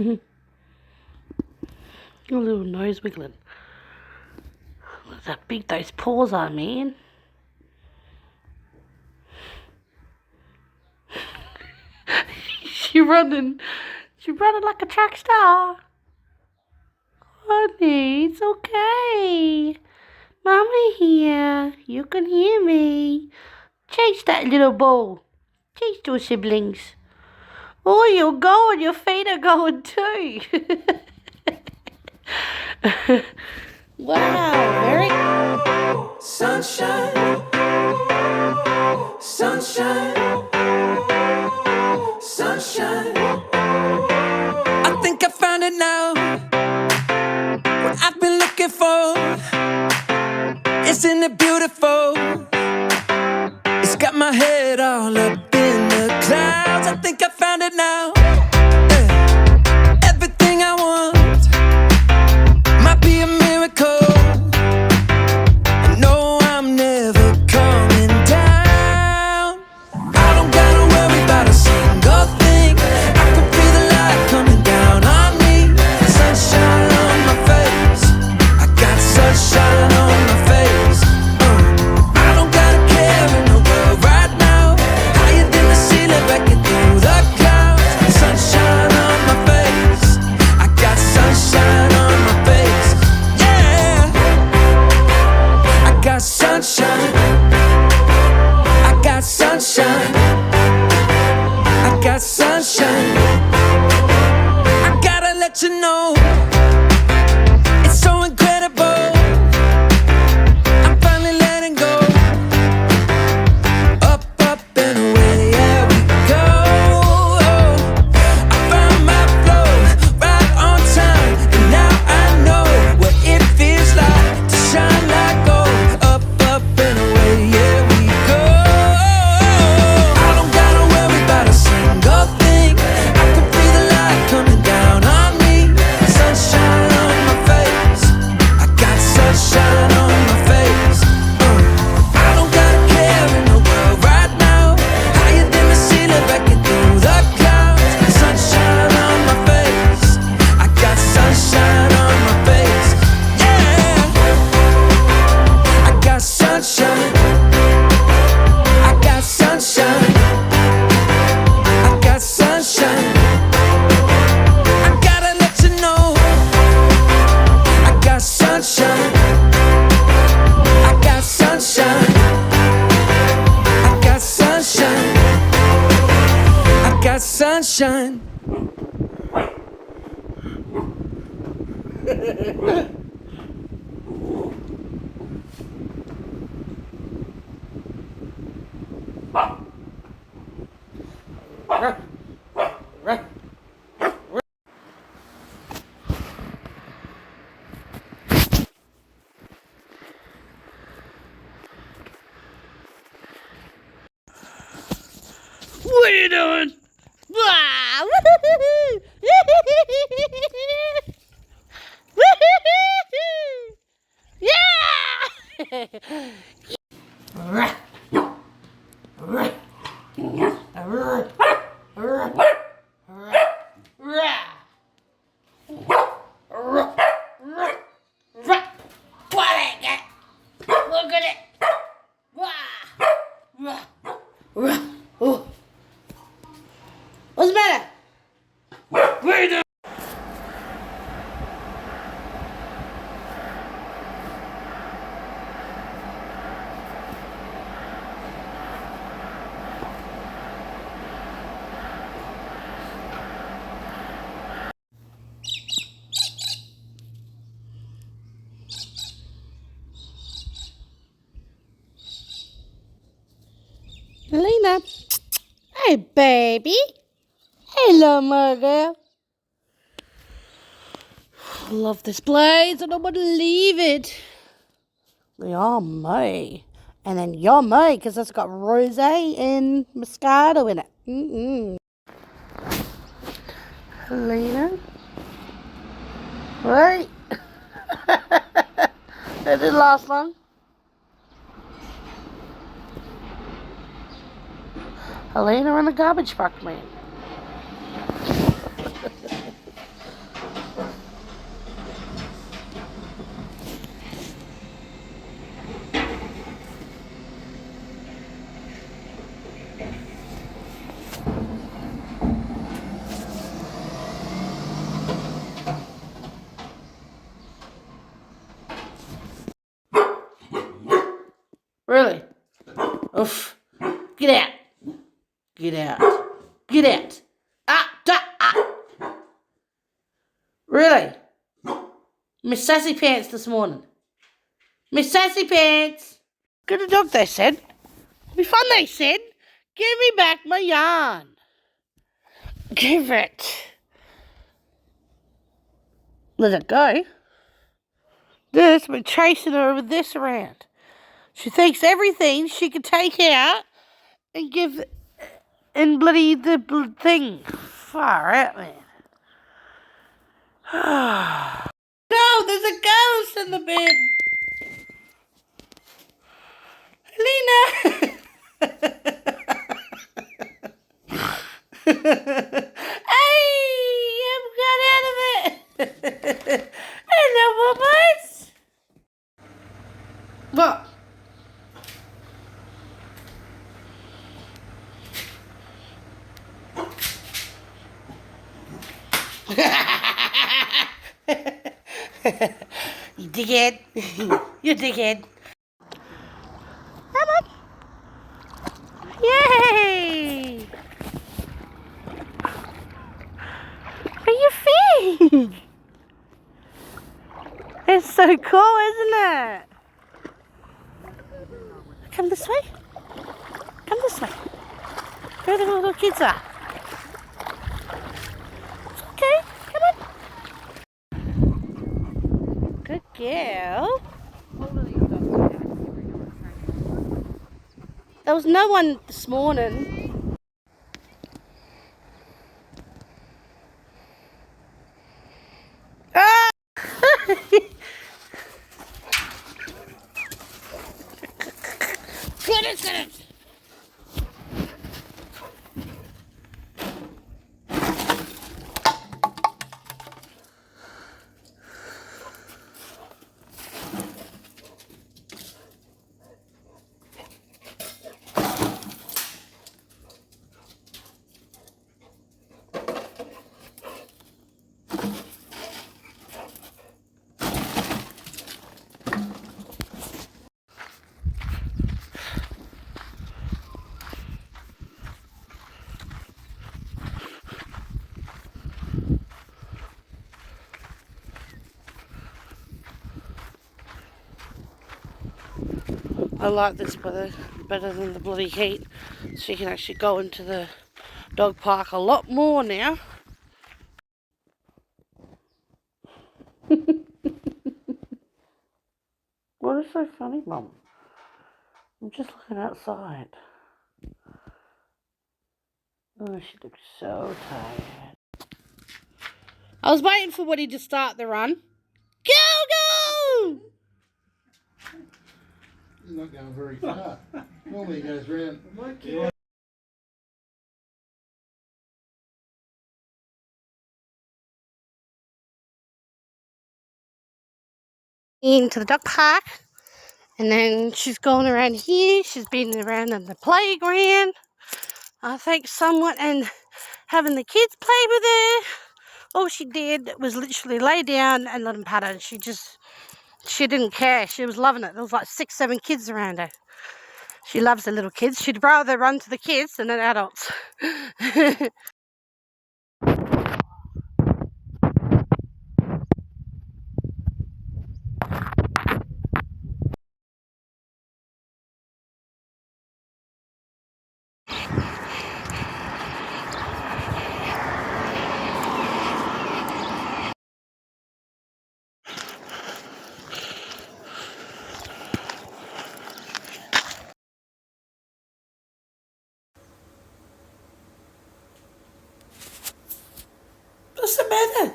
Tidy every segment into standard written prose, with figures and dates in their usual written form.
A little nose wiggling. Look how big those paws are, man. She's running. She's running like a track star. Honey, it's okay. Mommy here. You can hear me. Chase that little ball. Chase your siblings. Oh, you're going. Your feet are going too. Wow, very sunshine, sunshine, sunshine. I think I found it now. What I've been looking for. Isn't it beautiful? It's got my head all up in the clouds. I think I found it now. Everything I want might be a miracle. No, I'm never coming down. I don't gotta worry about a single thing. I can feel the light coming down on me. Sunshine on my face. I got sunshine on my face. I don't gotta care in the world right now. Higher than the ceiling, breaking through the clouds. Sunshine on my face. I got sunshine on my face. Yeah, I got sunshine. I got sunshine. I got sunshine. I gotta let you know, it's so incredible. I'm finally letting go. Up, up and away, yeah we go. I found my flow right on time, and now I know what it feels like to shine like gold. Up, up and away, yeah we go. I don't gotta worry about a single thing. I can feel the light coming down on me. Sunshine on my face. I got sunshine on my face. I don't gotta care in the world right now. Higher than the ceiling, breaking through the clouds. Sunshine on my face. I got sunshine on my face. Yeah, I got sunshine. I got sunshine. I got sunshine. I gotta let you know, I got sunshine. I got sunshine. I got sunshine. I got sunshine. What are you doing? Ah, woo-hoo-hoo-hoo. Woo-hoo-hoo-hoo. Yeah! Look at it. Oh. What's the matter? What are you doing? Halina. Hey, baby. Hello, my girl. I love this place. I don't want to leave it. Yummy. And then yummy, because it's got rosé and Moscato in it. Halina. Right. That didn't last long. Halina in the garbage truck, man. Really? Oof. Get out. Get out. Get out. Ah. Really? Miss Sassy Pants this morning. Miss Sassy Pants. Good dog, they said. Be fun, they said. Give me back my yarn. Give it. Let it go. This, been chasing her with this around. She thinks everything she can take out and give and bloody the thing. Far out, man. No, there's a ghost in the bed. Halina. Hey, I've got out of it. Hello, mamas. What? You dickhead. You dickhead. Come on. Yay! Are you feed? It's so cool, isn't it? Come this way. Come this way. Where the little kids are. Okay, come on. Good girl. There was no one this morning. Ah! Get it. I like this weather better than the bloody heat, so you can actually go into the dog park a lot more now. What is so funny, Mum? I'm just looking outside. Oh, she looks so tired. I was waiting for Woody to start the run. Go! He's not going very far. Normally he goes round. Into the dog park, and then she's gone around here. She's been around in the playground, I think, somewhat, and having the kids play with her. All she did was literally lay down and let them pat her. She didn't care. She was loving it. There was like 6, 7 kids around her. She loves the little kids. She'd rather run to the kids than the adults. What's the matter?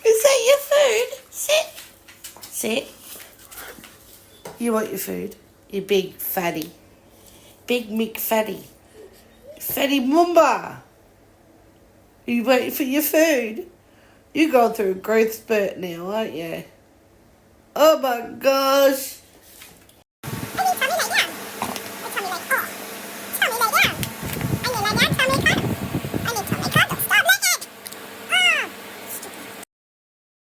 Is that your food? Sit. Sit. You want your food? You big fatty. Big McFatty. Fatty Mumba. Are you waiting for your food? You're going through a growth spurt now, aren't you? Oh my gosh.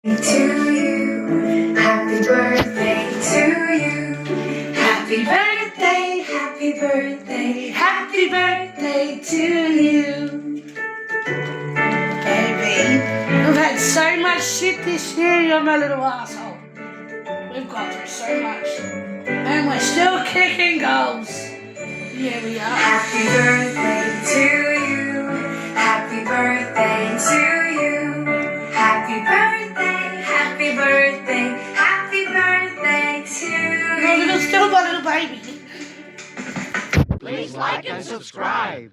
To you, happy birthday to you. happy birthday, happy birthday to you. Baby, we've had so much shit this year, you're my little asshole. We've gone through so much. And we're still kicking goals. Here we are. Happy birthday to you. Happy birthday to you. Happy birthday, happy birthday, happy birthday to you. You're still my little baby. Please like and subscribe.